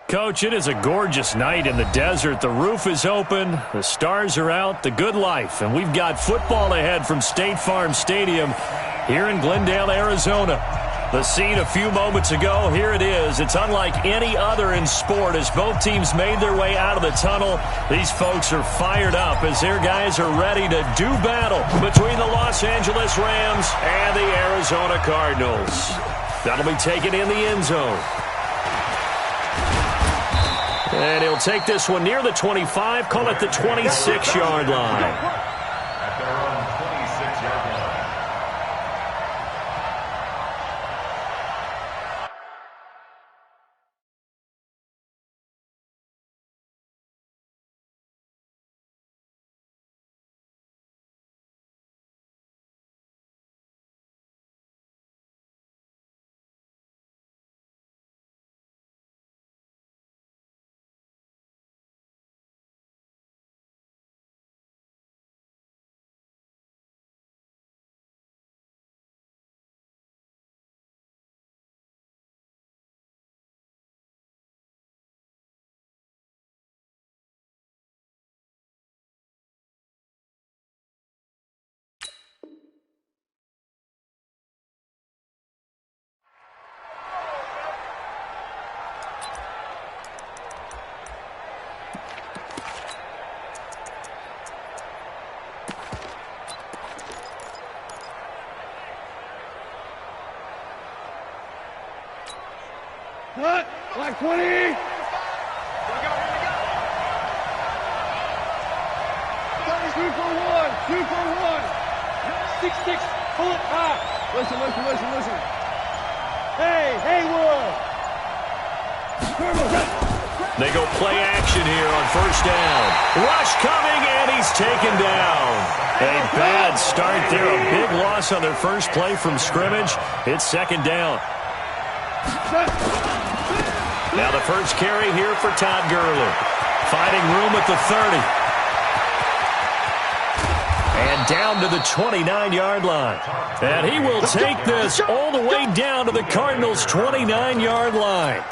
Coach, it is a gorgeous night in the desert. The roof is open, the stars are out, the good life, and we've got football ahead from State Farm Stadium here in Glendale, Arizona. The scene a few moments ago, here it is. It's unlike any other in sport as both teams made their way out of the tunnel. These folks are fired up as their guys are ready to do battle between the Los Angeles Rams and the Arizona Cardinals. That'll be taken in the end zone. And he'll take this one near the 25, call it the 26-yard line. Cut! Black 20! Here we go, here we go! 2 for 1! 2 for 1! 6-6! Pull it high! Listen! Hey, Haywood! They go play action here on first down. Rush coming, and he's taken down. A bad start there. A big loss on their first play from scrimmage. It's second down. Now the first carry here for Todd Gurley. Finding room at the 30. And down to the 29-yard line. And he will take this all the way down to the Cardinals' 29-yard line.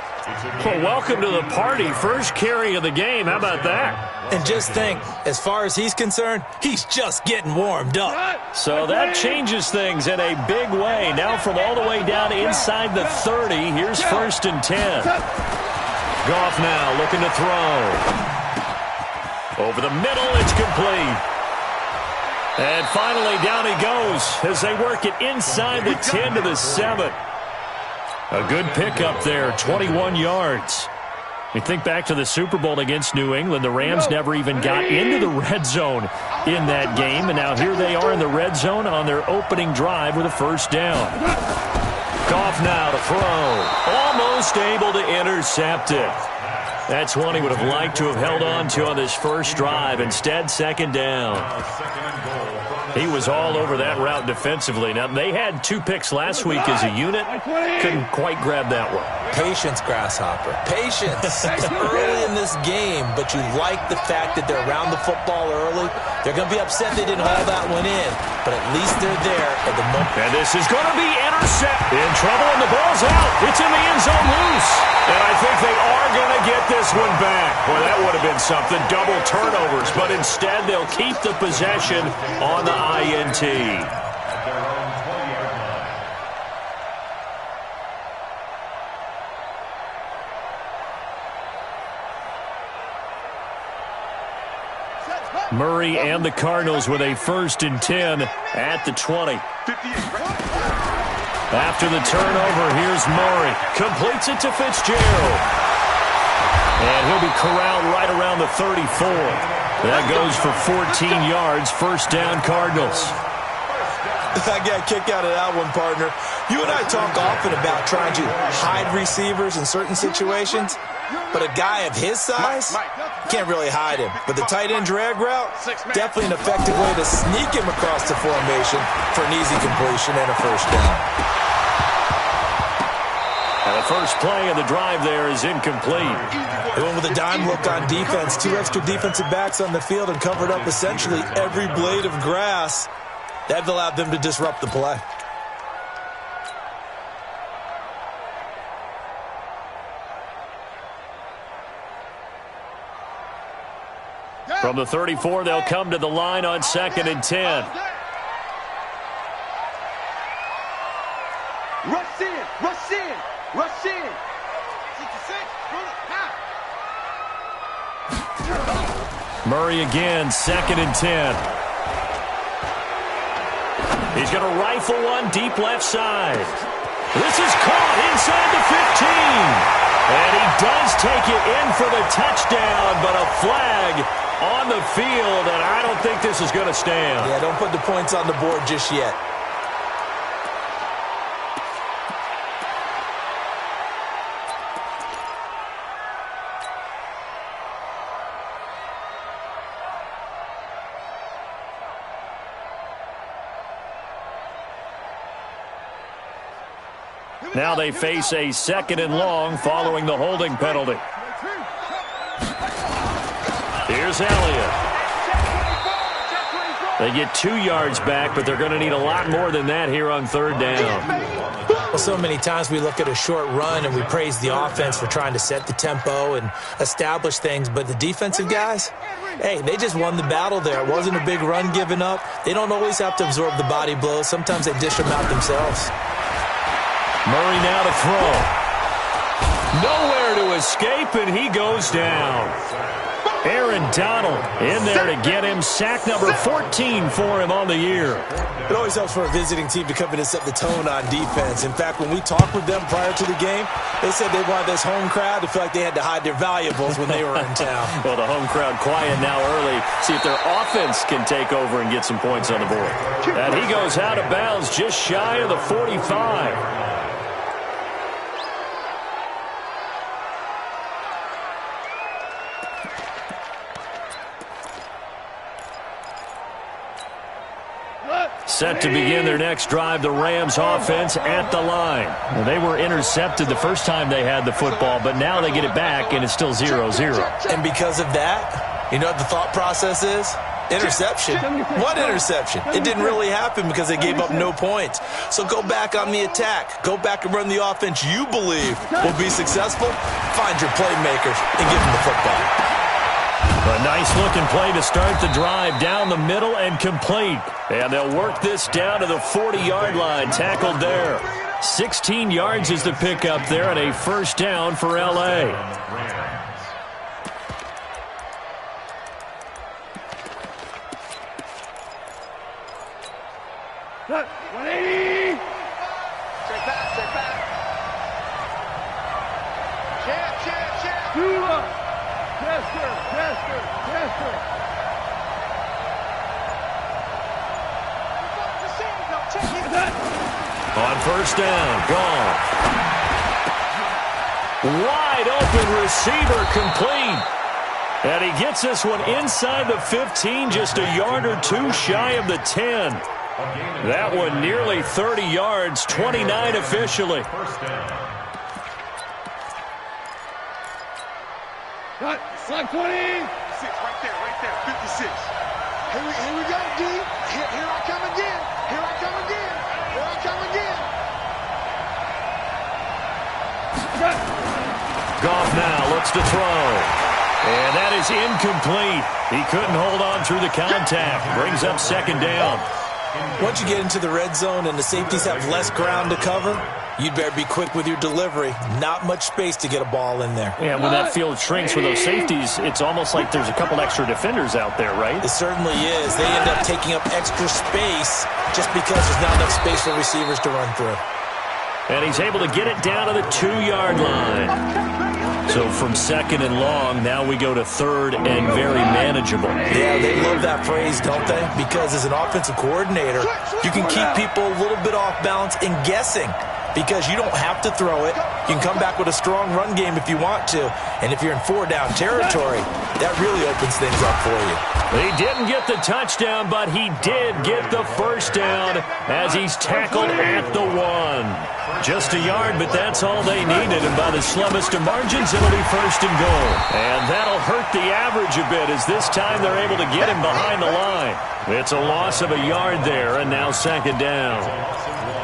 Well, welcome to the party. First carry of the game. How about that? And just think, as far as he's concerned, he's just getting warmed up. So that changes things in a big way. Now from all the way down inside the 30, here's first and 10. Goff now looking to throw. Over the middle, it's complete. And finally down he goes as they work it inside the 10 to the 7. A good pickup there, 21 yards. You think back to the Super Bowl against New England, the Rams never even got into the red zone in that game, and now here they are in the red zone on their opening drive with a first down. Goff now to throw. Almost able to intercept it. That's one he would have liked to have held on to on this first drive. Instead, second down. He was all over that route defensively. Now, they had 2 picks last week as a unit. Couldn't quite grab that one. Patience, Grasshopper. Patience. It's early in this game, but you like the fact that they're around the football early. They're going to be upset they didn't haul that one in, but at least they're there at the moment. And this is going to be intercepted. In trouble, and the ball's out. It's in the end zone loose. And I think they are going to get this one back. Well, that would have been something. Double turnovers, but instead they'll keep the possession on the INT. Murray and the Cardinals with a first and 10 at the 20. After the turnover, here's Murray. Completes it to Fitzgerald. And he'll be corralled right around the 34. That goes for 14 yards. First down, Cardinals. I got a kick out of that one, partner. You and I talk often about trying to hide receivers in certain situations, but a guy of his size, can't really hide him. But the tight end drag route, definitely an effective way to sneak him across the formation for an easy completion and a first down. And the first play of the drive there is incomplete. They went with a dime look on defense. 2 extra defensive backs on the field and covered up essentially every blade of grass. That allowed them to disrupt the play. From the 34, they'll come to the line on 2nd and 10. Rush in, rush in, rush in. 66, Murray again, 2nd and 10. He's going to rifle one deep left side. This is caught inside the 15. And he does take it in for the touchdown, but a flag on the field, and I don't think this is going to stand. Yeah, don't put the points on the board just yet. Now they face a 2nd and long following the holding penalty. Here's Elliott. They get 2 yards back, but they're going to need a lot more than that here on 3rd down. Well, so many times we look at a short run and we praise the offense for trying to set the tempo and establish things, but the defensive guys, hey, they just won the battle there. It wasn't a big run given up. They don't always have to absorb the body blows. Sometimes they dish them out themselves. Murray now to throw. Nowhere to escape, and he goes down. Aaron Donald in there to get him. Sack number 14 for him on the year. It always helps for a visiting team to come in and set the tone on defense. In fact, when we talked with them prior to the game, they said they wanted this home crowd to feel like they had to hide their valuables when they were in town. Well, the home crowd quiet now early. See if their offense can take over and get some points on the board. And he goes out of bounds just shy of the 45. Set to begin their next drive, the Rams offense at the line. Well, they were intercepted the first time they had the football, but now they get it back, and it's still 0-0. And because of that, you know what the thought process is? Interception. What interception? It didn't really happen because they gave up no points. So go back on the attack. Go back and run the offense you believe will be successful. Find your playmakers and give them the football. A nice-looking play to start the drive down the middle and complete. And they'll work this down to the 40-yard line, tackled there. 16 yards is the pickup there, and a 1st down for L.A. Cut. 180. Check back. Check. Tester. On 1st down, gone. Wide open receiver complete. And he gets this one inside the 15, just a yard or 2 shy of the 10. That one nearly 30 yards, 29 officially. Cut. Slide 20. 6, right there, 56. Here we go, D. Here I come again. Goff now looks to throw. And that is incomplete. He couldn't hold on through the contact. Brings up 2nd down. Once you get into the red zone and the safeties have less ground to cover, you'd better be quick with your delivery. Not much space to get a ball in there. Yeah, when that field shrinks with those safeties, it's almost like there's a couple extra defenders out there, right? It certainly is. They end up taking up extra space just because there's not enough space for receivers to run through. And he's able to get it down to the 2-yard line. So from 2nd and long, now we go to 3rd and very manageable. Yeah, they love that phrase, don't they? Because as an offensive coordinator, you can keep people a little bit off balance and guessing. Because you don't have to throw it. You can come back with a strong run game if you want to. And if you're in 4-down territory, that really opens things up for you. He didn't get the touchdown, but he did get the 1st down as he's tackled at the 1. Just a yard, but that's all they needed. And by the slimmest of margins, it'll be 1st and goal. And that'll hurt the average a bit as this time they're able to get him behind the line. It's a loss of a yard there, and now 2nd down.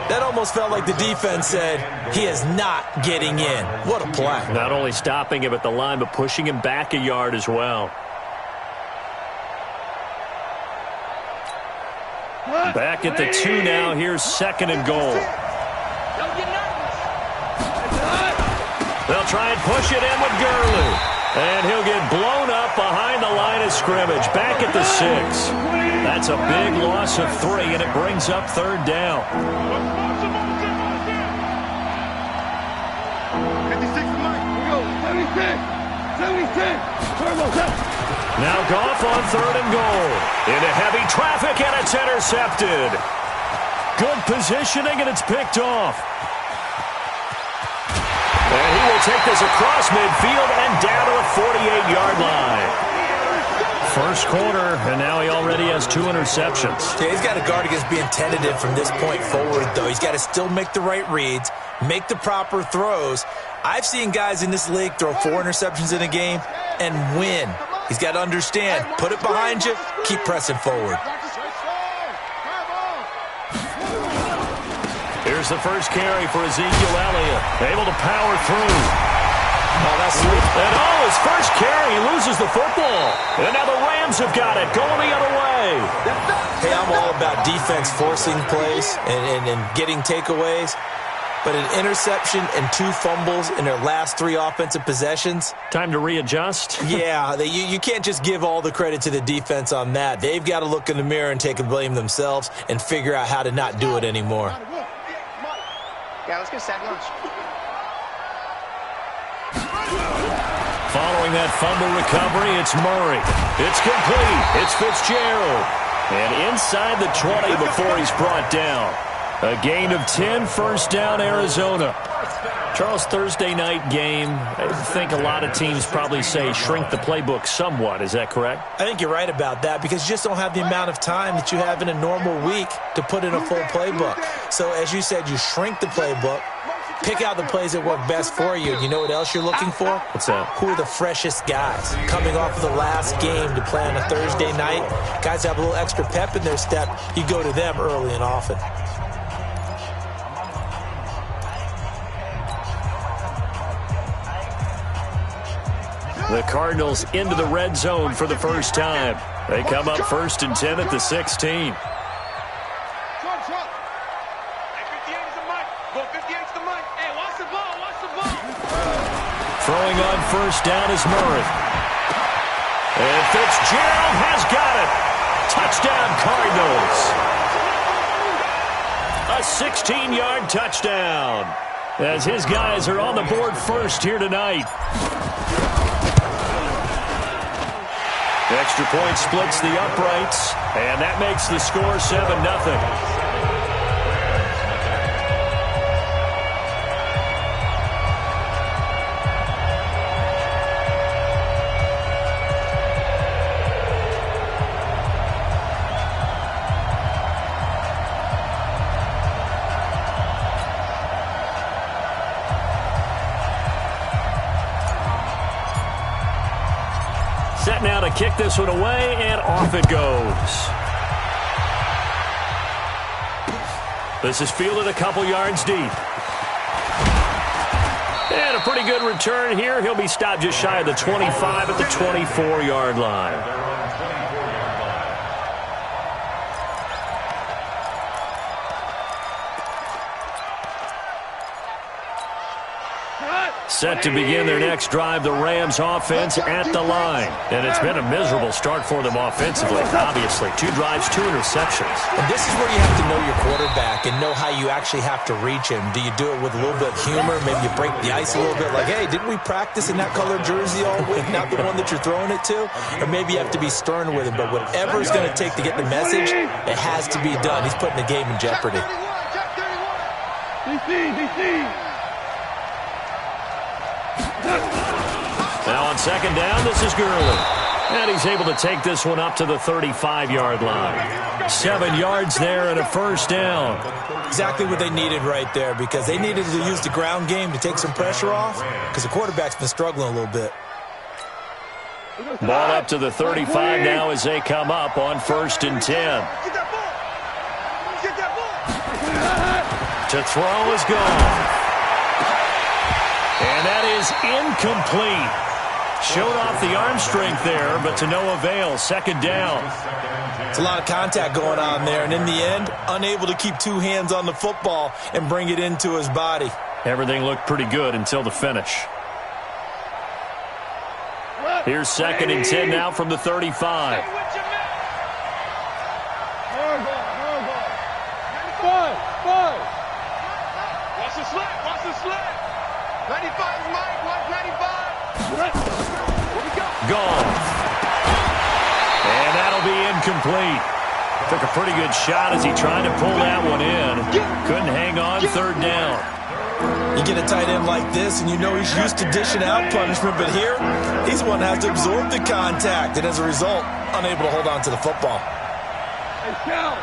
That almost felt like the defense said, he is not getting in. What a play. Not only stopping him at the line, but pushing him back a yard as well. Back at the 2 now. Here's 2nd and goal. They'll try and push it in with Gurley. And he'll get blown up behind the line of scrimmage. Back at the 6. That's a big loss of 3, and it brings up 3rd down. Now Goff on 3rd and goal. Into heavy traffic, and it's intercepted. Good positioning, and it's picked off. And he will take this across midfield and down to the 48-yard line. First quarter, and now he already has 2 interceptions. Yeah, he's got to guard against being tentative from this point forward, though. He's got to still make the right reads, make the proper throws. I've seen guys in this league throw 4 interceptions in a game and win. He's got to understand, put it behind you, keep pressing forward. Here's the first carry for Ezekiel Elliott. Able to power through. Oh, that's sweet. And his first carry, he loses the football. And now the Rams have got it, going the other way. Hey, I'm all about defense forcing plays and getting takeaways. But an interception and 2 fumbles in their last 3 offensive possessions. Time to readjust? Yeah, you can't just give all the credit to the defense on that. They've got to look in the mirror and take a blame themselves and figure out how to not do it anymore. Yeah, let's get sack lunch. Following that fumble recovery, it's Murray. It's complete. It's Fitzgerald. And inside the 20 before he's brought down. A gain of 10, first down, Arizona. Charles, Thursday night game, I think a lot of teams probably say shrink the playbook somewhat. Is that correct? I think you're right about that because you just don't have the amount of time that you have in a normal week to put in a full playbook. So, as you said, you shrink the playbook, pick out the plays that work best for you. You know what else you're looking for? What's that? Who are the freshest guys? Coming off of the last game to play on a Thursday night, guys have a little extra pep in their step. You go to them early and often. The Cardinals into the red zone for the first time. They come up 1st and 10 at the 16. Throwing on first down is Murray. And Fitzgerald has got it. Touchdown, Cardinals. A 16-yard touchdown. As his guys are on the board first here tonight. Extra point splits the uprights, and that makes the score 7-0. Set now to kick this one away, and off it goes. This is fielded a couple yards deep. And a pretty good return here. He'll be stopped just shy of the 25 at the 24-yard line. Set to begin their next drive, the Rams offense at the line. And it's been a miserable start for them offensively, obviously. 2 drives, 2 interceptions. And this is where you have to know your quarterback and know how you actually have to reach him. Do you do it with a little bit of humor? Maybe you break the ice a little bit like, hey, didn't we practice in that color jersey all week, not the one that you're throwing it to? Or maybe you have to be stern with him. But whatever it's going to take to get the message, it has to be done. He's putting the game in jeopardy. Now on second down, this is Gurley. And he's able to take this one up to the 35-yard line. 7 yards there and a first down. Exactly what they needed right there because they needed to use the ground game to take some pressure off because the quarterback's been struggling a little bit. Ball up to the 35 now as they come up on 1st and 10. To throw is gone. And that is incomplete. Showed off the arm strength there, but to no avail. Second down. It's a lot of contact going on there, and in the end, unable to keep two hands on the football and bring it into his body. Everything looked pretty good until the finish. Here's 2nd and 10 now from the 35. Watch the slant. Watch the slant. 95, Mike. Watch 95. Gone. And that'll be incomplete. Took a pretty good shot as he tried to pull that one in. Couldn't hang on. 3rd down. You get a tight end like this, and you know he's used to dishing out punishment, but here, he's the one that has to absorb the contact, and as a result, unable to hold on to the football. Hey, shout.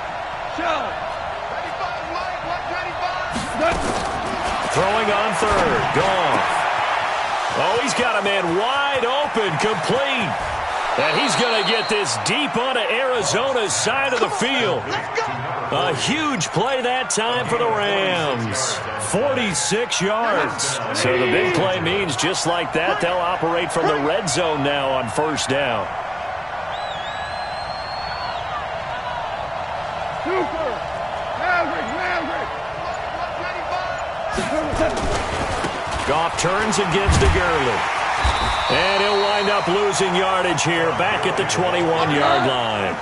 95, Mike. Watch 95. Throwing on 3rd. Gone. Oh, he's got a man wide open, complete. And he's going to get this deep onto Arizona's side of the field. A huge play that time for the Rams. 46 yards. So the big play means just like that, they'll operate from the red zone now on 1st down. Goff turns and gives to Gurley. And he'll wind up losing yardage here back at the 21-yard line.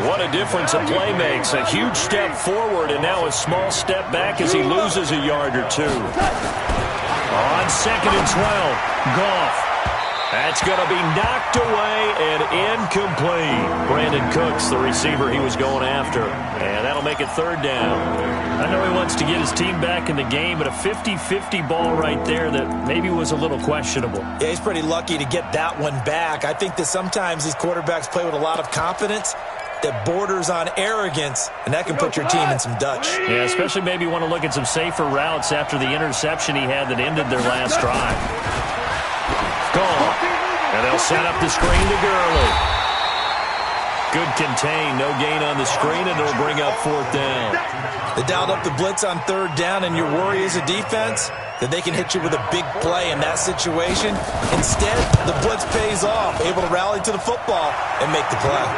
What a difference a play makes. A huge step forward and now a small step back as he loses a yard or two. On 2nd and 12, Goff. That's going to be knocked away and incomplete. Brandon Cooks, the receiver he was going after. And that'll make it 3rd down. I know he wants to get his team back in the game, but a 50-50 ball right there that maybe was a little questionable. Yeah, he's pretty lucky to get that one back. I think that sometimes these quarterbacks play with a lot of confidence that borders on arrogance, and that can put your team in some Dutch. Yeah, especially maybe want to look at some safer routes after the interception he had that ended their last drive. Gone. And they'll set up the screen to Gurley. Good contain, no gain on the screen, and it'll bring up 4th down. They dialed up the blitz on 3rd down, and your worry as a defense that they can hit you with a big play in that situation. Instead, the blitz pays off, able to rally to the football and make the play.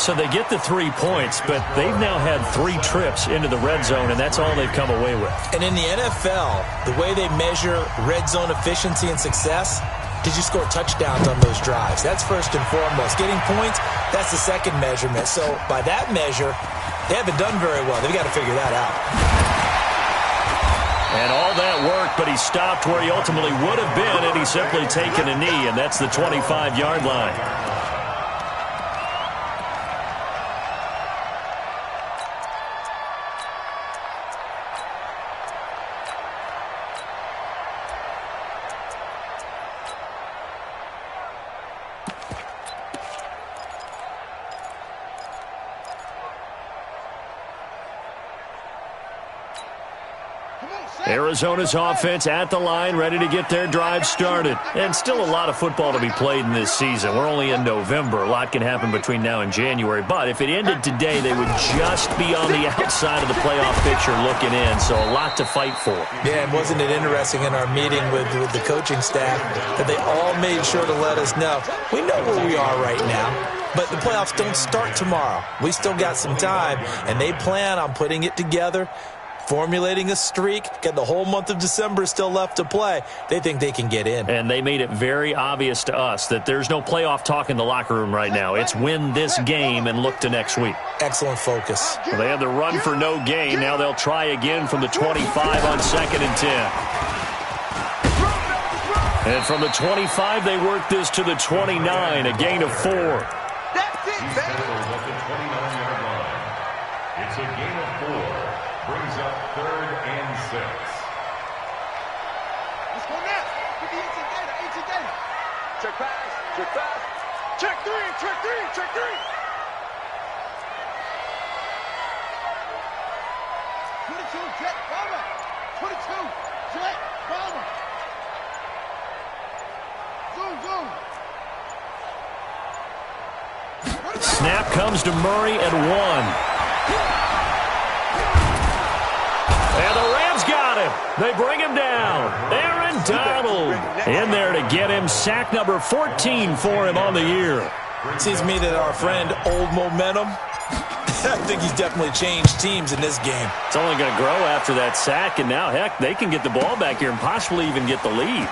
So they get the 3 points, but they've now had 3 trips into the red zone, and that's all they've come away with. And in the NFL, the way they measure red zone efficiency and success, did you score touchdowns on those drives? That's first and foremost. Getting points, that's the second measurement. So by that measure, they haven't done very well. They've got to figure that out. And all that worked, but he stopped where he ultimately would have been, and he's simply taken a knee, and that's the 25-yard line. Arizona's offense at the line, ready to get their drive started. And still a lot of football to be played in this season. We're only in November. A lot can happen between now and January. But if it ended today, they would just be on the outside of the playoff picture looking in. So a lot to fight for. Yeah, and wasn't it interesting in our meeting with the coaching staff that they all made sure to let us know, we know where we are right now, but the playoffs don't start tomorrow. We still got some time, and they plan on putting it together, formulating a streak, get the whole month of December still left to play. They think they can get in. And they made it very obvious to us that there's no playoff talk in the locker room right now. It's win this game and look to next week. Excellent focus. Well, they had the run for no gain. Now they'll try again from the 25 on 2nd and 10. And from the 25, they work this to the 29, a gain of 4. That's it, baby. It's a gain of 4. Brings up 3rd and 6. Let's go now. Get the 18 data. Check pass. Check 3. Check 3. 22, jet, bomber. 22, jet, bomber. Zoom. Snap comes to Murray at 1. And the Rams got him. They bring him down. Aaron Donald in there to get him. Sack number 14 for him on the year. Seems to me that our friend Old Momentum, I think he's definitely changed teams in this game. It's only going to grow after that sack, and now, heck, they can get the ball back here and possibly even get the lead.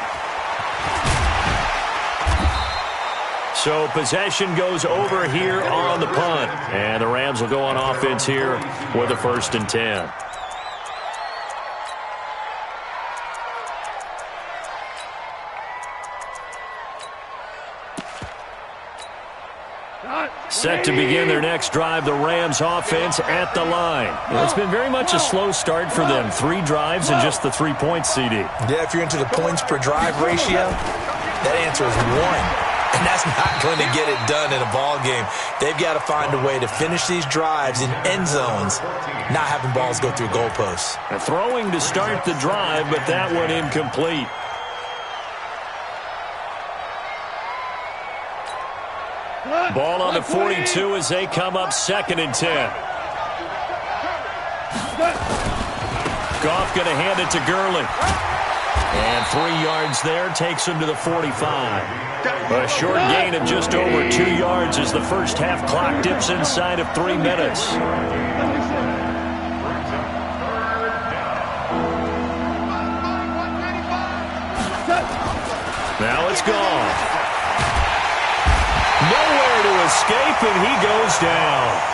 So possession goes over here on the punt. And the Rams will go on offense here with a 1st and 10. Set to begin their next drive, the Rams offense at the line. Well, it's been very much a slow start for them. 3 drives and just the 3 points, CD. Yeah, if you're into the points per drive ratio, that answer is 1. And that's not going to get it done in a ball game. They've got to find a way to finish these drives in end zones, not having balls go through goalposts. Throwing to start the drive, but that one incomplete. Ball on the 42 as they come up 2nd and 10. Goff going to hand it to Gurley. And 3 yards there takes him to the 45. A short gain of just over 2 yards as the first half clock dips inside of 3 minutes. Now it's gone. Nowhere to escape, and he goes down.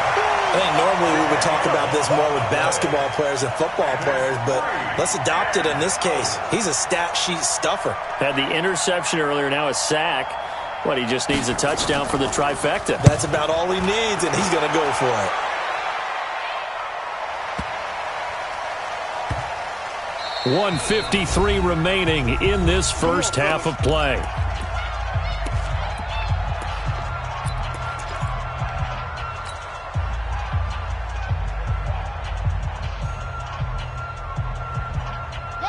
I think normally we would talk about this more with basketball players and football players, but let's adopt it in this case. He's a stat sheet stuffer. Had the interception earlier, now a sack. What, he just needs a touchdown for the trifecta. That's about all he needs, and he's going to go for it. 1:53 remaining in this first half of play.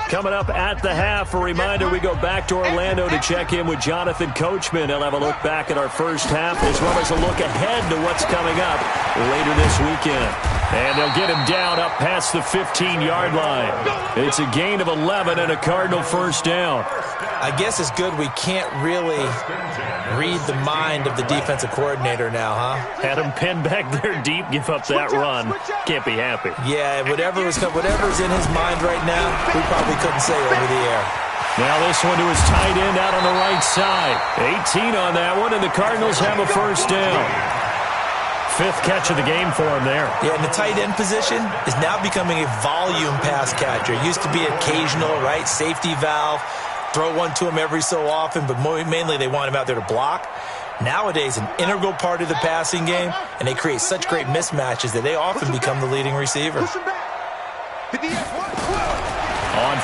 Coming up at the half, a reminder, we go back to Orlando to check in with Jonathan Coachman. He'll have a look back at our first half as well as a look ahead to what's coming up later this weekend. And they'll get him down up past the 15-yard line. It's a gain of 11 and a Cardinal first down. I guess it's good we can't really read the mind of the defensive coordinator now, huh? Had him pinned back there deep, give up that run. Can't be happy. Yeah, whatever's in his mind right now, we probably couldn't say over the air. Now this one to his tight end out on the right side. 18 on that one, and the Cardinals have a first down. 5th catch of the game for him there. Yeah, and the tight end position is now becoming a volume pass catcher. It used to be occasional, right? Safety valve. Throw one to him every so often, but mainly they want him out there to block. Nowadays, an integral part of the passing game, and they create such great mismatches that they often become the leading receiver. On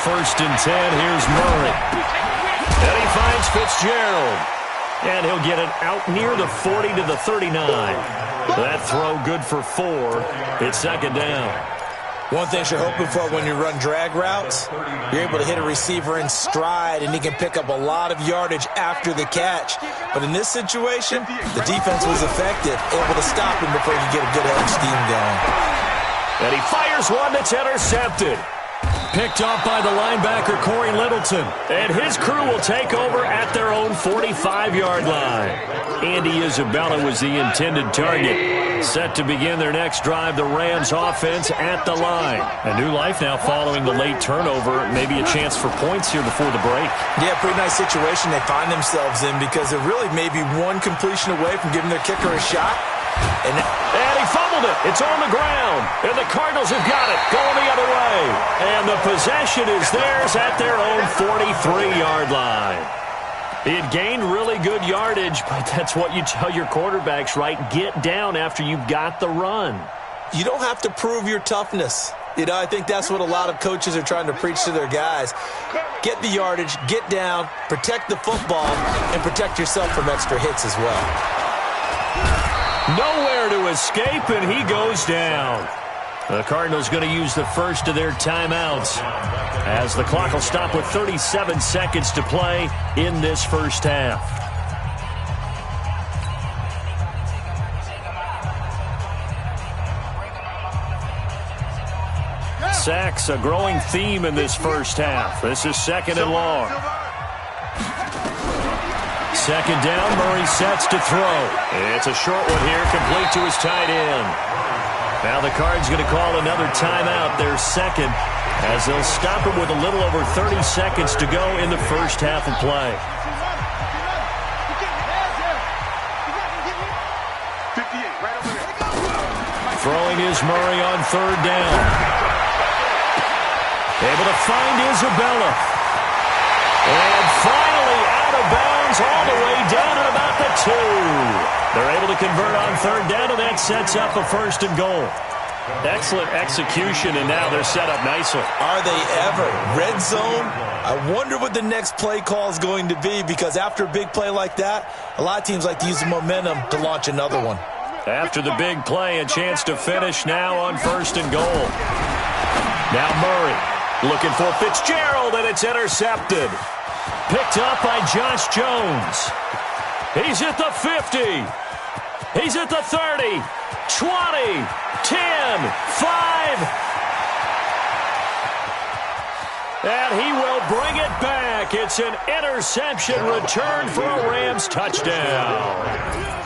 1st and 10, here's Murray. And he finds Fitzgerald. And he'll get it out near the 40 to the 39. That throw good for 4. It's 2nd down. One thing you're hoping for when you run drag routes, you're able to hit a receiver in stride, and he can pick up a lot of yardage after the catch. But in this situation, the defense was effective, able to stop him before he could get a good head of steam going. And he fires one that's intercepted. Picked off by the linebacker, Corey Littleton. And his crew will take over at their own 45-yard line. Andy Isabella was the intended target. Set to begin their next drive, the Rams offense at the line. A new life now following the late turnover. Maybe a chance for points here before the break. Yeah, pretty nice situation they find themselves in because they're really maybe one completion away from giving their kicker a shot. And he fumbled it. It's on the ground. And the Cardinals have got it going the other way. And the possession is theirs at their own 43-yard line. He had gained really good yardage, but that's what you tell your quarterbacks, right? Get down after you've got the run. You don't have to prove your toughness. You know, I think that's what a lot of coaches are trying to preach to their guys. Get the yardage, get down, protect the football, and protect yourself from extra hits as well. Nowhere to escape, and he goes down. The Cardinals going to use the first of their timeouts as the clock will stop with 37 seconds to play in this first half. Sacks, a growing theme in this first half. This is 2nd and long. 2nd down, Murray sets to throw. It's a short one here, complete to his tight end. Now the Cards going to call another timeout, their second, as they'll stop it with a little over 30 seconds to go in the first half of play. Throwing is Murray on 3rd down. Able to find Isabella. And finally out of bounds all the way down at about the 2. They're able to convert on 3rd down, and that sets up a 1st and goal. Excellent execution, and now they're set up nicely. Are they ever? Red zone? I wonder what the next play call is going to be, because after a big play like that, a lot of teams like to use the momentum to launch another one. After the big play, a chance to finish now on 1st and goal. Now Murray looking for Fitzgerald, and it's intercepted. Picked up by Josh Jones. He's at the 50. He's at the 30. 20. 10. 5. And he will bring it back. It's an interception return for a Rams touchdown.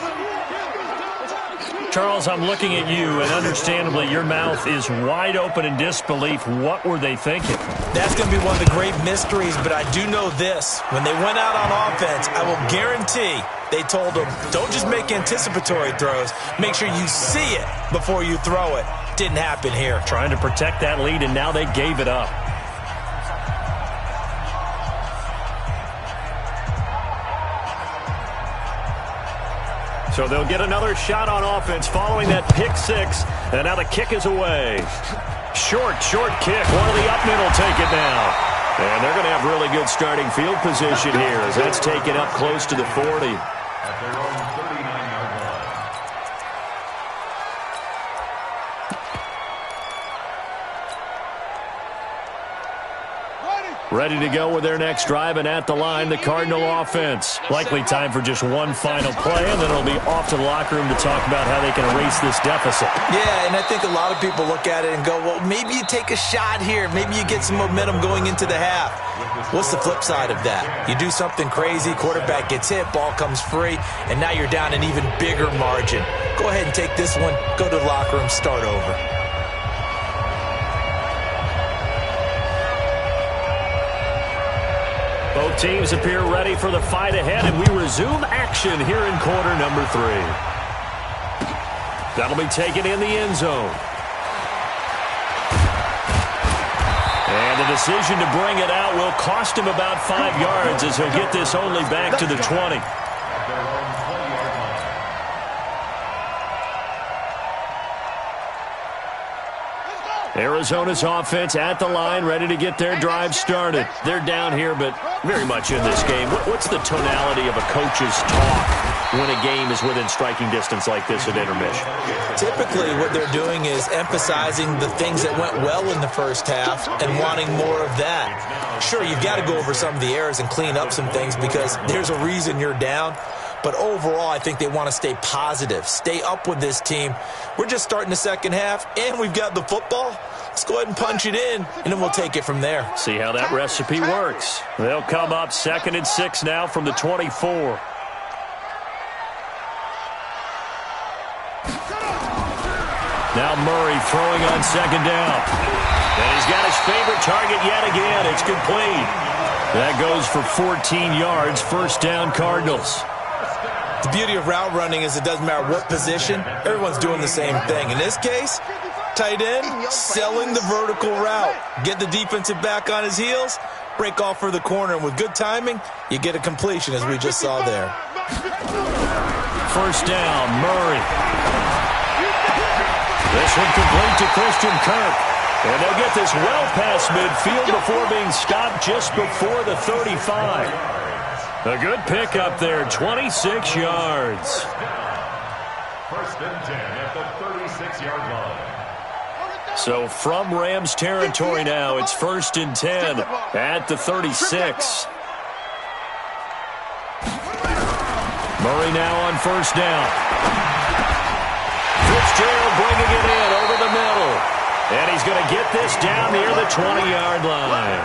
Charles, I'm looking at you, and understandably, your mouth is wide open in disbelief. What were they thinking? That's going to be one of the great mysteries, but I do know this. When they went out on offense, I will guarantee they told them, don't just make anticipatory throws. Make sure you see it before you throw it. Didn't happen here. Trying to protect that lead, and now they gave it up. So they'll get another shot on offense following that pick 6. And now the kick is away. Short kick. One of the up men will take it now. And they're going to have really good starting field position here as that's taken up close to the 40. At their own 39-yard line. Ready to go with their next drive, and at the line, the Cardinal offense. Likely time for just one final play, and then it'll be off to the locker room to talk about how they can erase this deficit. Yeah, and I think a lot of people look at it and go, well, maybe you take a shot here. Maybe you get some momentum going into the half. What's the flip side of that? You do something crazy, quarterback gets hit, ball comes free, and now you're down an even bigger margin. Go ahead and take this one, go to the locker room, start over. Both teams appear ready for the fight ahead, and we resume action here in quarter number 3. That'll be taken in the end zone. And the decision to bring it out will cost him about 5 yards as he'll get this only back to the 20. At their own 20-yard line. Arizona's offense at the line, ready to get their drive started. They're down here, but very much in this game. What's the tonality of a coach's talk when a game is within striking distance like this at intermission? Typically, what they're doing is emphasizing the things that went well in the first half and wanting more of that. Sure, you've got to go over some of the errors and clean up some things because there's a reason you're down. But overall, I think they want to stay positive, stay up with this team. We're just starting the second half, and we've got the football. Let's go ahead and punch it in, and then we'll take it from there. See how that recipe works. They'll come up 2nd and 6 now from the 24. Now Murray throwing on 2nd down. And he's got his favorite target yet again. It's complete. That goes for 14 yards. 1st down, Cardinals. The beauty of route running is it doesn't matter what position. Everyone's doing the same thing. In this case, tight end, selling the vertical route. Get the defensive back on his heels, break off for the corner. And with good timing, you get a completion, as we just saw there. 1st down, Murray. This one complete to Christian Kirk. And they'll get this well past midfield before being stopped just before the 35. A good pickup there, 26 yards. 1st and 10 at the 36-yard line. So from Rams territory now, it's 1st and 10 at the 36. Murray now on 1st down. Fitzgerald bringing it in over the middle. And he's going to get this down near the 20-yard line.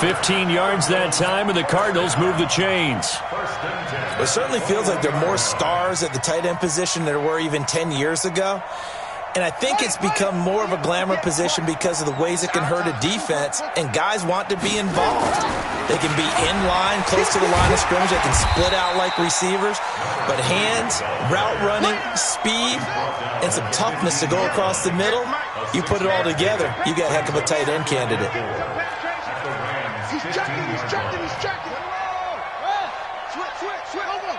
15 yards that time, and the Cardinals move the chains. It certainly feels like there are more stars at the tight end position than there were even 10 years ago. And I think it's become more of a glamour position because of the ways it can hurt a defense, and guys want to be involved. They can be in line, close to the line of scrimmage. They can split out like receivers. But hands, route running, speed, and some toughness to go across the middle, you put it all together, you got a heck of a tight end candidate. He's checking, he's checking, he's checking. Switch, over.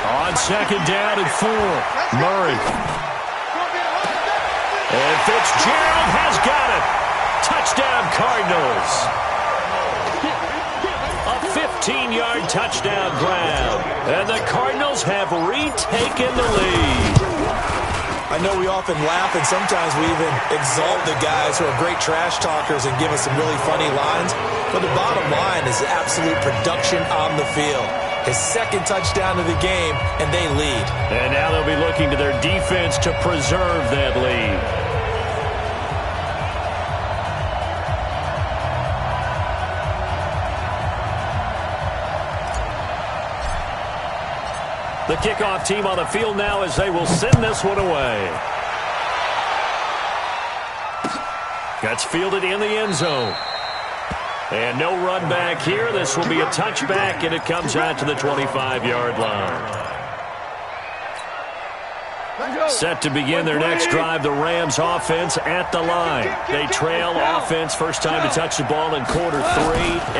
On second down and 4, Murray. And Fitzgerald has got it. Touchdown, Cardinals. A 15-yard touchdown grab. And the Cardinals have retaken the lead. I know we often laugh, and sometimes we even exalt the guys who are great trash talkers and give us some really funny lines. But the bottom line is absolute production on the field. His second touchdown of the game, and they lead. And now they'll be looking to their defense to preserve that lead. The kickoff team on the field now as they will send this one away. Gets fielded in the end zone. And no run back here. This will be a touchback, and it comes out to the 25-yard line. Set to begin their next drive, the Rams offense at the line. They trail offense, first time to touch the ball in quarter 3,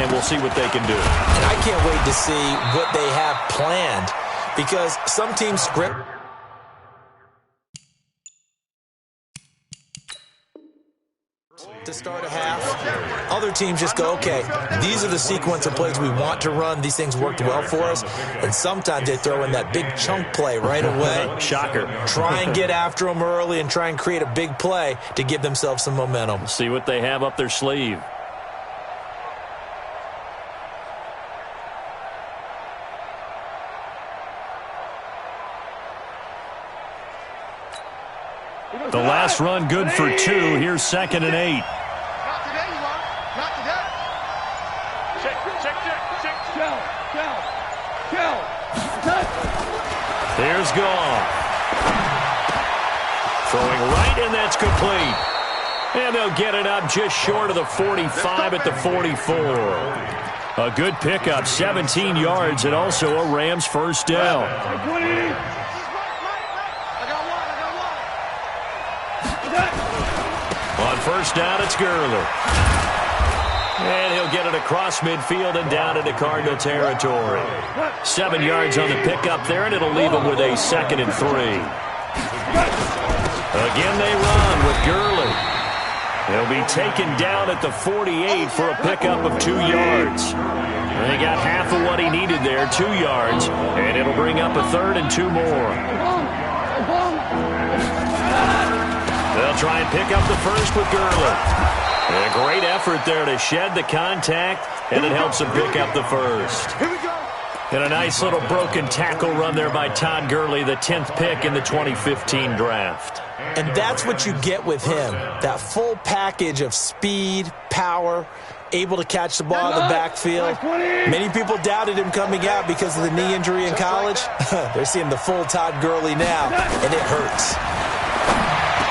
and we'll see what they can do. And I can't wait to see what they have planned, because some teams script to start a half. Other teams just go, okay, these are the sequence of plays we want to run. These things worked well for us. And sometimes they throw in that big chunk play right away. Shocker. Try and get after them early and try and create a big play to give themselves some momentum. See what they have up their sleeve. The last run good for 2. Here's 2nd and 8. Not today, you are. Not today. Check. Kill. Here's Goff. Throwing right, and that's complete. And they'll get it up just short of the 45 at the 44. A good pickup, 17 yards, and also a Rams first down. On first down, it's Gurley. And he'll get it across midfield and down into Cardinal territory. 7 yards on the pickup there, and it'll leave him with a 2nd and 3. Again, they run with Gurley. They'll be taken down at the 48 for a pickup of 2 yards. They got half of what he needed there, 2 yards, and it'll bring up a 3rd and 2 more. They'll try and pick up the first with Gurley. And a great effort there to shed the contact, and it helps him pick up the first. And a nice little broken tackle run there by Todd Gurley, the 10th pick in the 2015 draft. And that's what you get with him, that full package of speed, power, able to catch the ball in the backfield. Many people doubted him coming out because of the knee injury in college. They're seeing the full Todd Gurley now, and it hurts.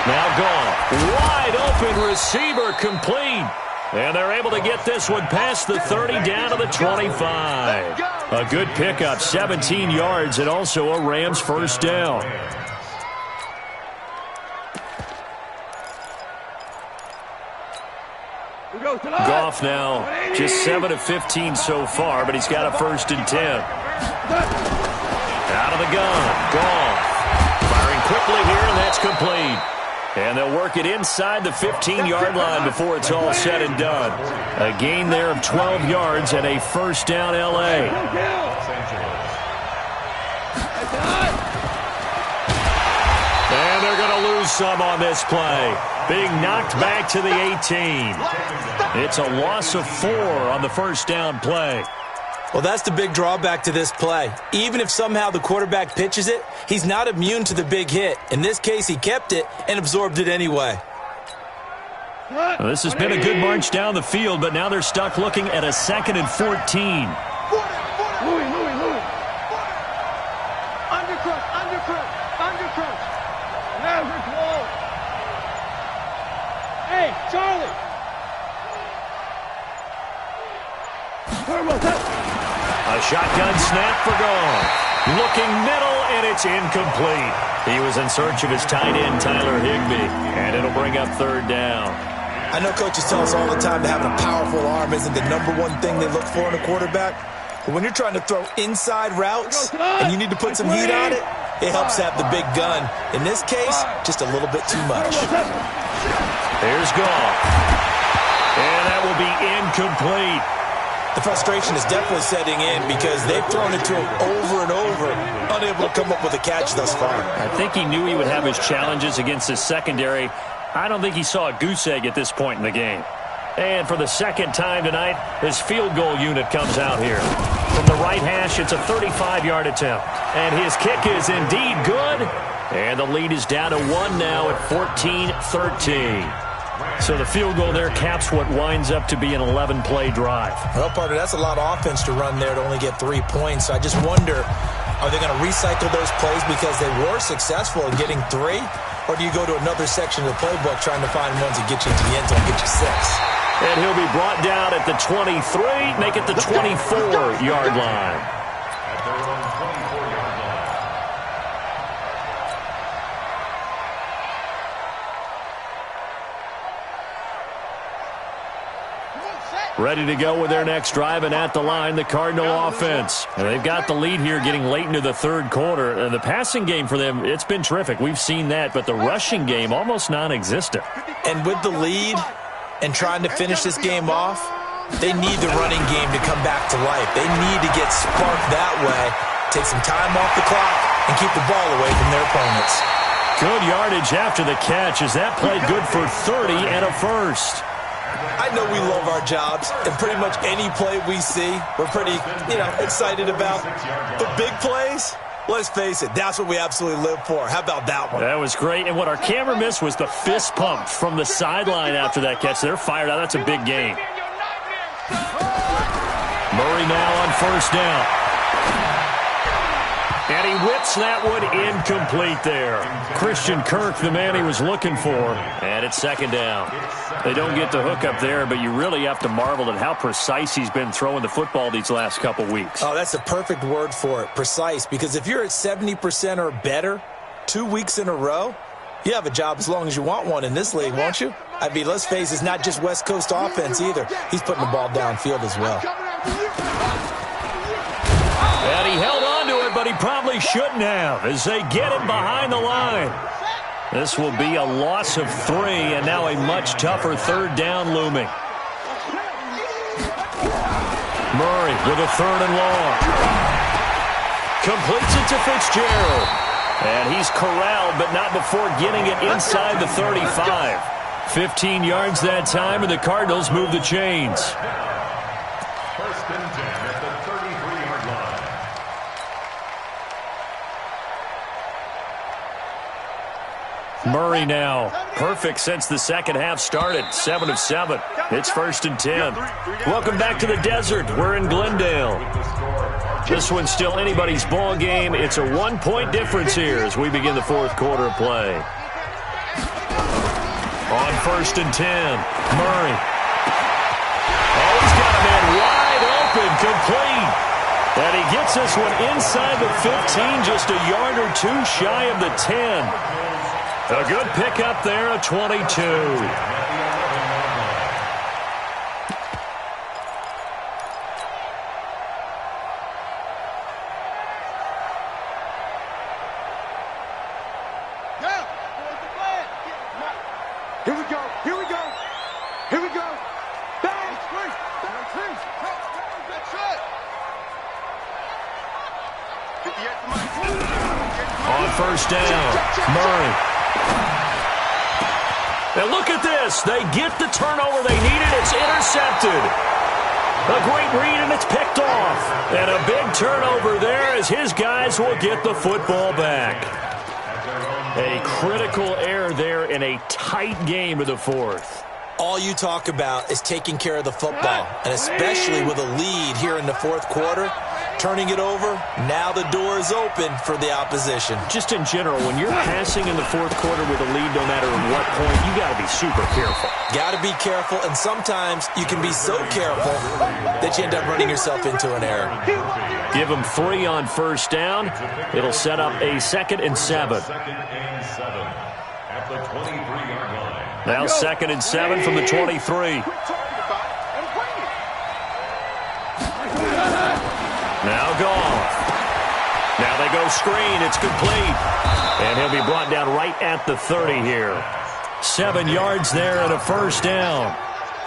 Now Goff, wide open receiver, complete. And they're able to get this one past the 30 down to the 25. A good pickup, 17 yards, and also a Rams first down. Goff now just 7 of 15 so far, but he's got a 1st and 10. Out of the gun, Goff. Firing quickly here, and that's complete. And they'll work it inside the 15-yard line before it's all said and done. A gain there of 12 yards and a first down L.A. And they're going to lose some on this play. Being knocked back to the 18. It's a loss of 4 on the first down play. Well, that's the big drawback to this play. Even if somehow the quarterback pitches it, he's not immune to the big hit. In this case, he kept it and absorbed it anyway. Well, this has been a good march down the field, but now they're stuck looking at a 2nd and 14. Louis. Undercrunch. Now we're close. Hey, Charlie. A shotgun snap for Goff. Looking middle, and it's incomplete. He was in search of his tight end, Tyler Higbee, and it'll bring up 3rd down. I know coaches tell us all the time that having a powerful arm isn't the #1 thing they look for in a quarterback. But when you're trying to throw inside routes and you need to put some heat on it, it helps to have the big gun. In this case, just a little bit too much. Here's Goff. And that will be incomplete. The frustration is definitely setting in because they've thrown it to him over and over, unable to come up with a catch thus far. I think he knew he would have his challenges against his secondary. I don't think he saw a goose egg at this point in the game. And for the 2nd time tonight, his field goal unit comes out here. From the right hash, it's a 35-yard attempt. And his kick is indeed good. And the lead is down to 1 now at 14-13. So the field goal there caps what winds up to be an 11-play drive. Well, partner, that's a lot of offense to run there to only get 3 points. So I just wonder, are they going to recycle those plays because they were successful in getting 3? Or do you go to another section of the playbook trying to find ones that get you into the end zone and get you 6? And he'll be brought down at the 23, make it the 24-yard line. At their own 24-yard line. Ready to go with their next drive, and at the line, the Cardinal offense. And they've got the lead here getting late into the 3rd quarter. The passing game for them, it's been terrific. We've seen that, but the rushing game almost non-existent. And with the lead and trying to finish this game off, they need the running game to come back to life. They need to get sparked that way, take some time off the clock, and keep the ball away from their opponents. Good yardage after the catch as that played good for 30 and a first. I know we love our jobs, and pretty much any play we see, we're pretty, excited about. But big plays, let's face it, that's what we absolutely live for. How about that one? That was great, and what our camera missed was the fist pump from the sideline after that catch. They're fired out. That's a big game. Murray now on 1st down. And he whips that one incomplete there. Christian Kirk, the man he was looking for. And it's 2nd down. They don't get the hook up there, but you really have to marvel at how precise he's been throwing the football these last couple weeks. Oh, that's the perfect word for it, precise. Because if you're at 70% or better 2 weeks in a row, you have a job as long as you want one in this league, won't you? I mean, let's face it, it's not just West Coast offense either. He's putting the ball downfield as well. And he held on to it, but he probably shouldn't have as they get him behind the line. This will be a loss of 3, and now a much tougher 3rd down looming. Murray with a 3rd and long. Completes it to Fitzgerald. And he's corralled, but not before getting it inside the 35. 15 yards that time, and the Cardinals move the chains. 1st and 10 at the 33-yard line. Murray now, perfect since the 2nd half started, 7 of 7. It's 1st and 10. Welcome back to the desert. We're in Glendale. This one's still anybody's ball game. It's a 1-point difference here as we begin the 4th quarter of play. On 1st and 10, Murray. Oh, he's got a man wide open, complete. And he gets this one inside the 15, just a yard or 2 shy of the 10. A good pickup there, a 22. Here we go. Here we go. Here we go. Bang. That's it. On 1st down, Murray. And look at this. They get the turnover they needed. It's intercepted. A great read, and it's picked off. And a big turnover there as his guys will get the football back. A critical error there in a tight game of the fourth. All you talk about is taking care of the football, and especially with a lead here in the fourth quarter, turning it over, now the door is open for the opposition. Just in general, when you're passing in the fourth quarter with a lead, no matter at what point, you got to be super careful. Got to be careful, and sometimes you can be so careful that you end up running yourself into an error. Give them 3 on first down. It'll set up a 2nd and 7. At the 23-yard line. Now 2nd and 7 from the 23. Now Goff. Now they go screen. It's complete. And he'll be brought down right at the 30 here. 7 yards there and a first down.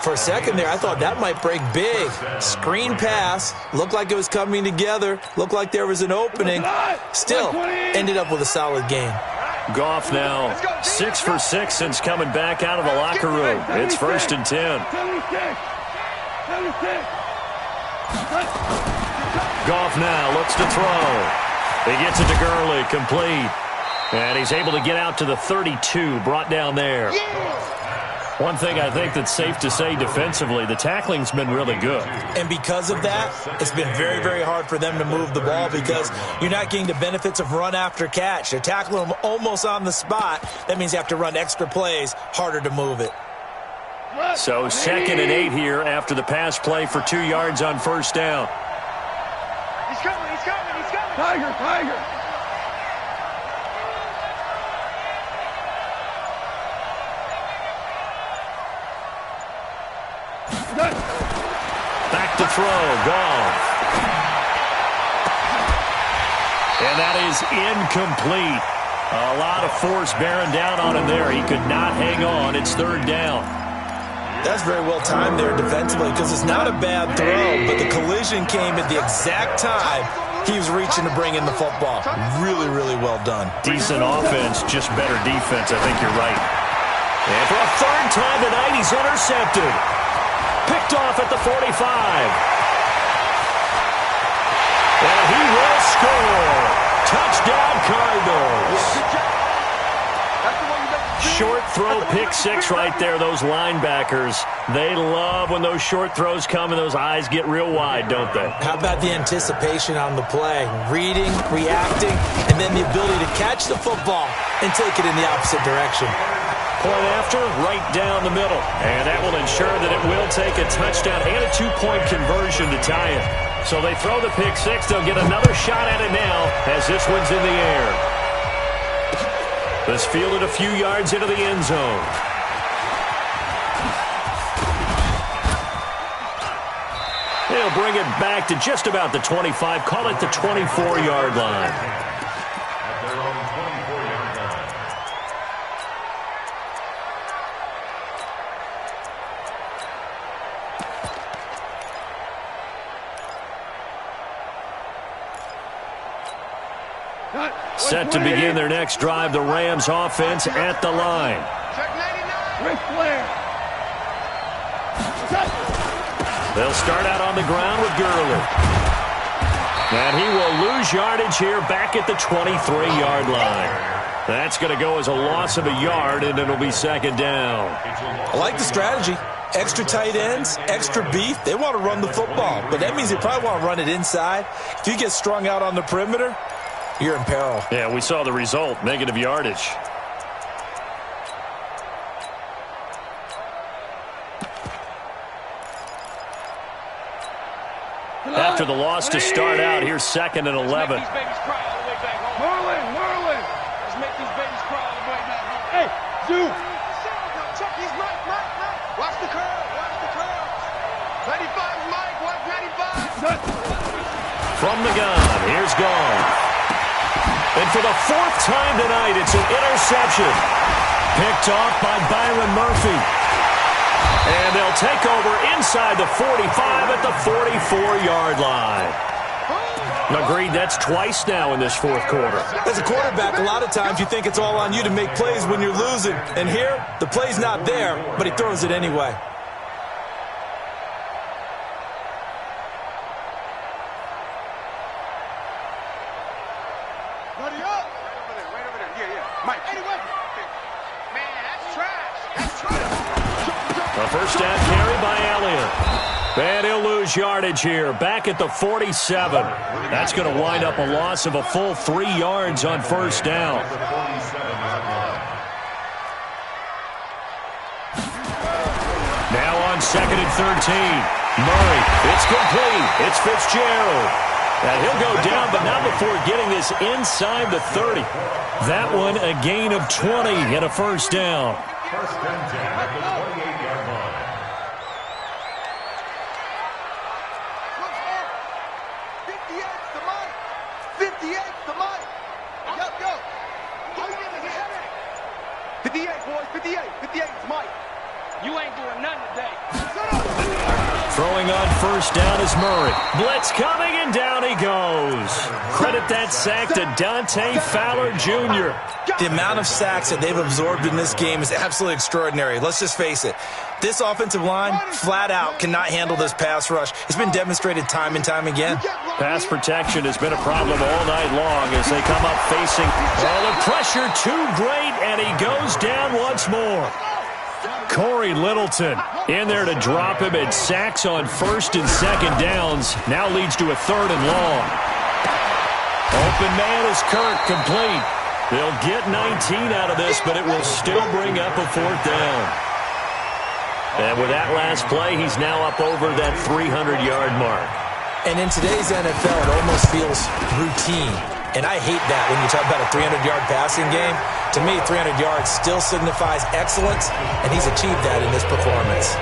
For a second there, I thought that might break big. Screen pass. Looked like it was coming together. Looked like there was an opening. Still, ended up with a solid game. Goff now 6 for 6 since coming back out of the locker room. It's 1st and 10. Goff now looks to throw. He gets it to Gurley, complete. And he's able to get out to the 32, brought down there. One thing I think that's safe to say defensively, the tackling's been really good. And because of that, it's been very, very hard for them to move the ball because you're not getting the benefits of run after catch. They're tackling them almost on the spot. That means you have to run extra plays, harder to move it. So 2nd and 8 here after the pass play for 2 yards on first down. He's coming, he's coming, he's coming. Tiger, Tiger. Back to throw, Goff. And that is incomplete. A lot of force bearing down on him there. He could not hang on. It's 3rd down. That's very well timed there defensively because it's not a bad throw, but the collision came at the exact time he was reaching to bring in the football. Really, really well done. Decent offense, just better defense. I think you're right. And for a 3rd time tonight, he's intercepted. Picked off at the 45. And he will score. Touchdown, Cardinals. Short throw, pick 6 right there, those linebackers. They love when those short throws come and those eyes get real wide, don't they? How about the anticipation on the play? Reading, reacting, and then the ability to catch the football and take it in the opposite direction. Point after, right down the middle. And that will ensure that it will take a touchdown and a 2-point conversion to tie it. So they throw the pick 6. They'll get another shot at it now as this one's in the air. This fielded a few yards into the end zone. They'll bring it back to just about the 25. Call it the 24-yard line. At their own 24-yard line. Set to begin their next drive, the Rams offense at the line. They'll start out on the ground with Gurley. And he will lose yardage here back at the 23-yard line. That's going to go as a loss of a yard, and it'll be 2nd down. I like the strategy. Extra tight ends, extra beef. They want to run the football, but that means they probably want to run it inside. If you get strung out on the perimeter, you're in peril. Yeah, we saw the result, negative yardage. After the loss to start out, here's 2nd and 11. Marlin. Let's make these babies cry all the way back home. Hey, Zoo. Check these Mike. Watch the curve. 95, Mike. Watch 95. From the gun, here's Goff. And for the 4th time tonight, it's an interception. Picked off by Byron Murphy. And they'll take over inside the 45 at the 44-yard line. Agreed, that's twice now in this fourth quarter. As a quarterback, a lot of times you think it's all on you to make plays when you're losing. And here, the play's not there, but he throws it anyway. A first down carry by Elliott. And he'll lose yardage here, back at the 47. That's going to wind up a loss of a full 3 yards on first down. Now on 2nd and 13. Murray, it's complete. It's Fitzgerald. And he'll go down, but not before getting this inside the 30. That one a gain of 20 and a first down. First and 10 at the 28-yard line. Look, 58's the mic. 58's the mic. Go. 58, boys. 58. 58's Mike. You ain't doing nothing today. Throwing on first down is Murray. Blitz coming, and down he goes. Credit that sack to Dante Fowler Jr. The amount of sacks that they've absorbed in this game is absolutely extraordinary. Let's just face it. This offensive line, flat out, cannot handle this pass rush. It's been demonstrated time and time again. Pass protection has been a problem all night long as they come up facing all the pressure too great, and he goes down once more. Corey Littleton in there to drop him, and sacks on first and second downs. Now leads to a 3rd and long. Open man is Kirk, complete. They'll get 19 out of this, but it will still bring up a 4th down. And with that last play, he's now up over that 300-yard mark. And in today's NFL, it almost feels routine. And I hate that when you talk about a 300-yard passing game. To me, 300 yards still signifies excellence, and he's achieved that in this performance.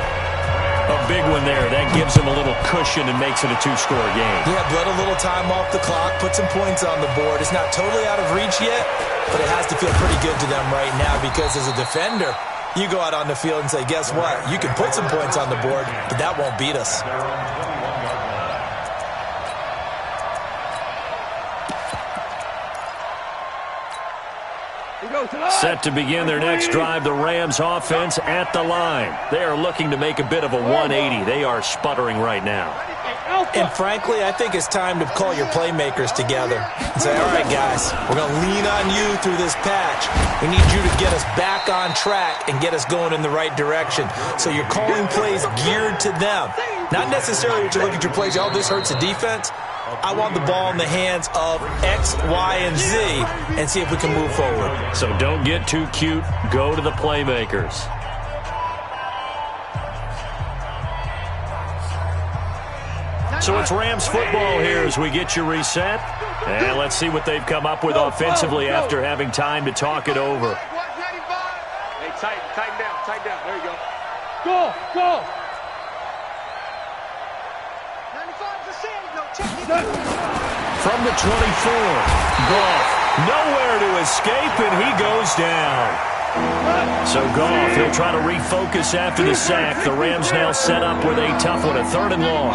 A big one there. That gives him a little cushion and makes it a 2-score game. Yeah, bled a little time off the clock, put some points on the board. It's not totally out of reach yet, but it has to feel pretty good to them right now because as a defender, you go out on the field and say, guess what? You can put some points on the board, but that won't beat us. Set to begin their next drive, the Rams offense at the line. They are looking to make a bit of a 180. They are sputtering right now. And frankly, I think it's time to call your playmakers together and say, all right, guys, we're going to lean on you through this patch. We need you to get us back on track and get us going in the right direction. So you're calling plays geared to them. Not necessarily that you look at your plays, oh, this hurts the defense. I want the ball in the hands of X, Y, and Z and see if we can move forward. So don't get too cute. Go to the playmakers. So it's Rams football here as we get you reset. And let's see what they've come up with offensively after having time to talk it over. Hey, tighten down. There you go. Go. From the 24, Goff nowhere to escape, and he goes down. So Goff, he'll try to refocus after the sack. The Rams now set up with a tough one, a 3rd and long.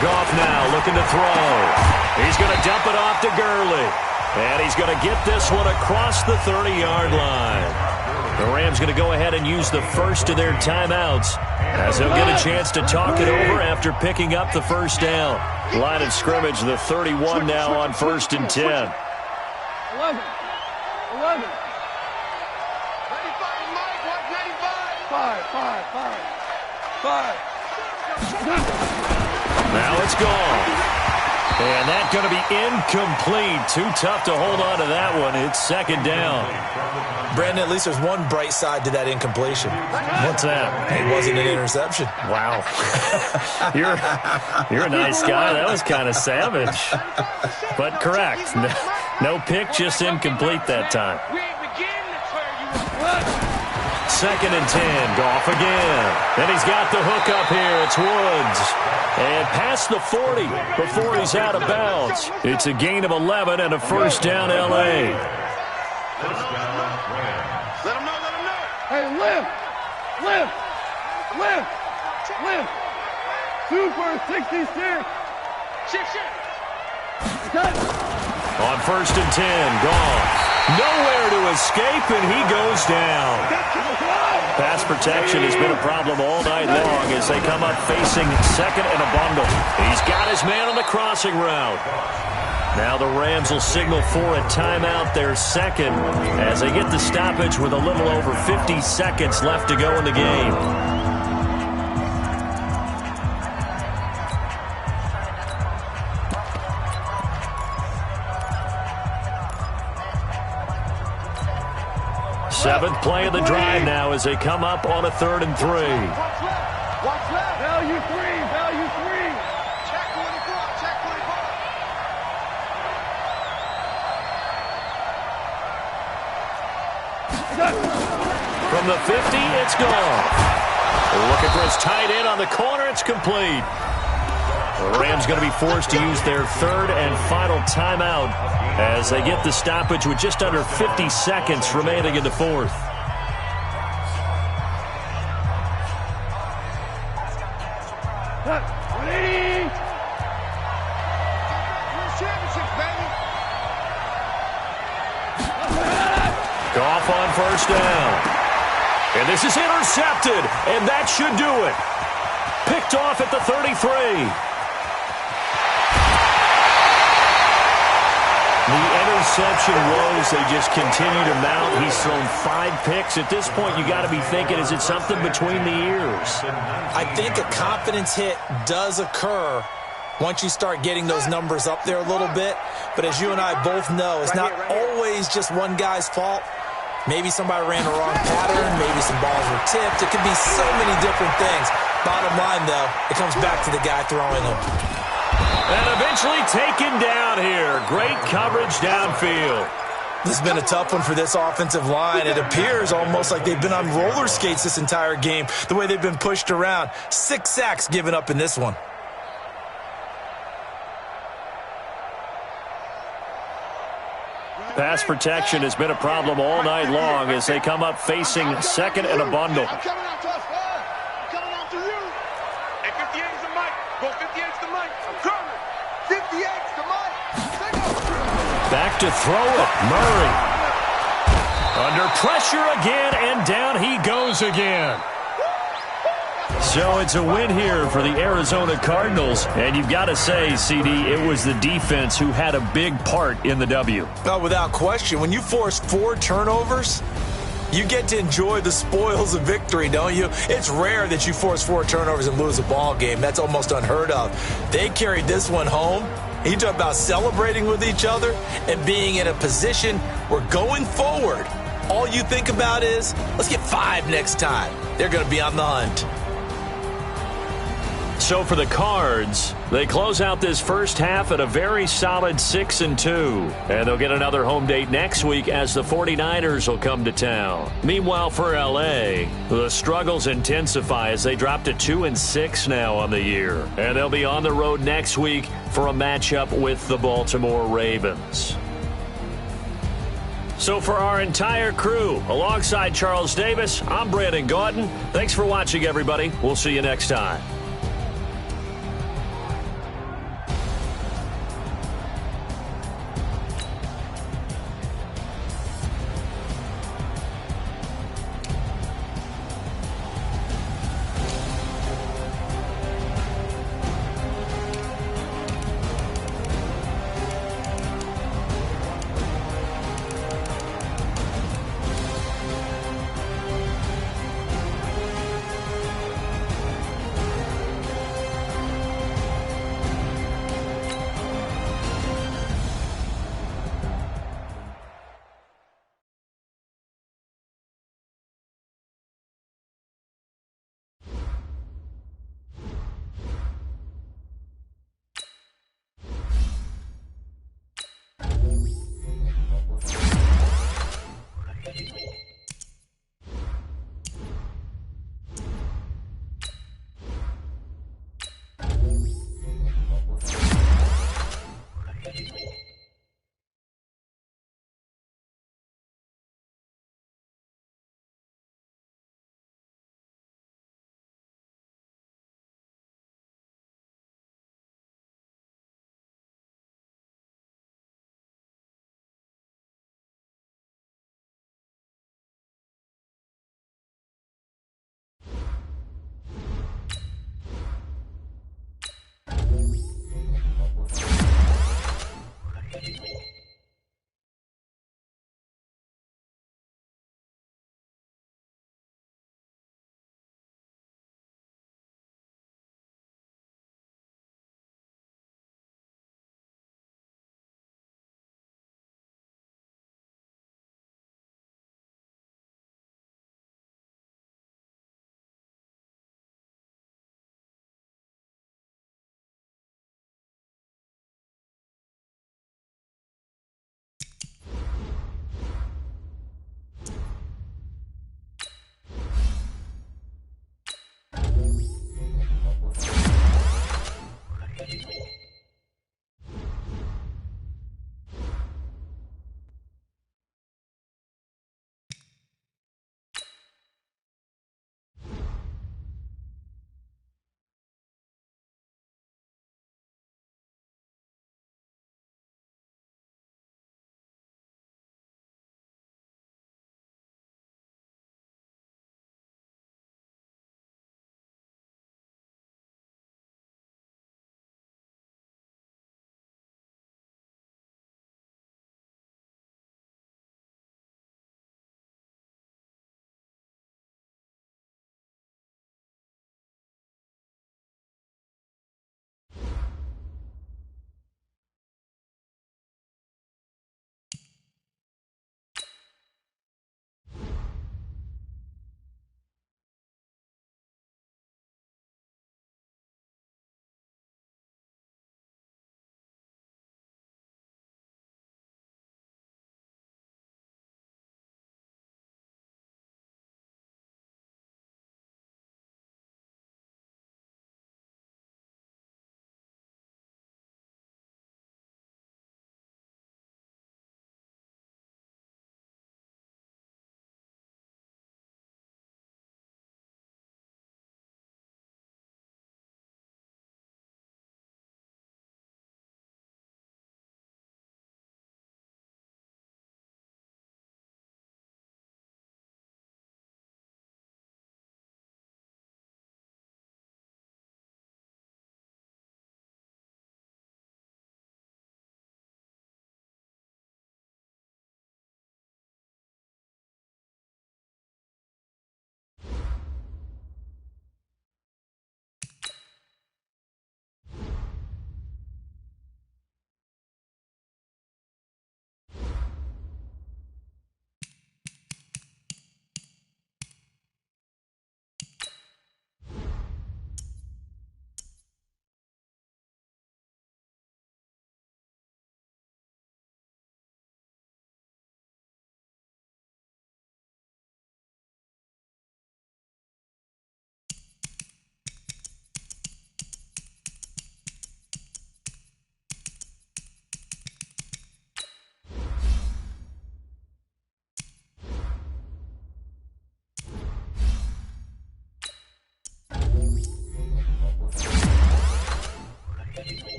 Goff now looking to throw. He's going to dump it off to Gurley. And he's going to get this one across the 30-yard line. The Rams going to go ahead and use the first of their timeouts as they'll get a chance to talk it over after picking up the first down. Line of scrimmage, the 31 now on 1st and 10. 11. 5. Now it's gone. And that's going to be incomplete. Too tough to hold on to that one. It's 2nd down. Brandon, at least there's one bright side to that incompletion. What's that? It wasn't an interception. Wow. You're a nice guy. That was kind of savage. But correct. No pick, just incomplete that time. 2nd and 10. Goff again. And he's got the hook up here. It's Woods. And past the 40 before he's out of bounds. It's a gain of 11 and a first down, L.A. Let him know. Hey, lift. Super 66. Shit. On 1st and 10, Goff. Nowhere to escape, and he goes down. Pass protection has been a problem all night long as they come up facing 2nd and a bundle. He's got his man on the crossing route. Now the Rams will signal for a timeout, their second, as they get the stoppage with a little over 50 seconds left to go in the game. Seventh play of the drive now as they come up on a 3rd and 3. Watch left. Value 3. Value 3. Check 24. Check 24. From the 50, it's gone. Looking for his tight end on the corner. It's complete. The Rams going to be forced to use their 3rd and final timeout as they get the stoppage with just under 50 seconds remaining in the 4th. Goff on 1st down. And this is intercepted, and that should do it. Picked off at the 33. The interception woes, they just continue to mount. He's thrown 5 picks. At this point, you got to be thinking, is it something between the ears? I think a confidence hit does occur once you start getting those numbers up there a little bit. But as you and I both know, it's not always just one guy's fault. Maybe somebody ran the wrong pattern. Maybe some balls were tipped. It could be so many different things. Bottom line, though, it comes back to the guy throwing them. And eventually taken down here. Great coverage downfield. This has been a tough one for this offensive line. It appears almost like they've been on roller skates this entire game, the way they've been pushed around. 6 sacks given up in this one. Pass protection has been a problem all night long as they come up facing 2nd and a bundle. I'm coming out to us, I'm coming out to you. Hey, 58's the mic. Go 58's the mic. I'm coming. 58's the mic. Back to throw it. Murray. Under pressure again, and down he goes again. So it's a win here for the Arizona Cardinals. And you've got to say, CD, it was the defense who had a big part in the W. No, without question. When you force 4 turnovers, you get to enjoy the spoils of victory, don't you? It's rare that you force 4 turnovers and lose a ball game. That's almost unheard of. They carried this one home. You talk about celebrating with each other and being in a position where going forward, all you think about is, let's get 5 next time. They're going to be on the hunt. So for the Cards, they close out this first half at a very solid 6-2. And they'll get another home date next week as the 49ers will come to town. Meanwhile, for L.A., the struggles intensify as they drop to 2-6 now on the year. And they'll be on the road next week for a matchup with the Baltimore Ravens. So for our entire crew, alongside Charles Davis, I'm Brandon Gaudin. Thanks for watching, everybody. We'll see you next time.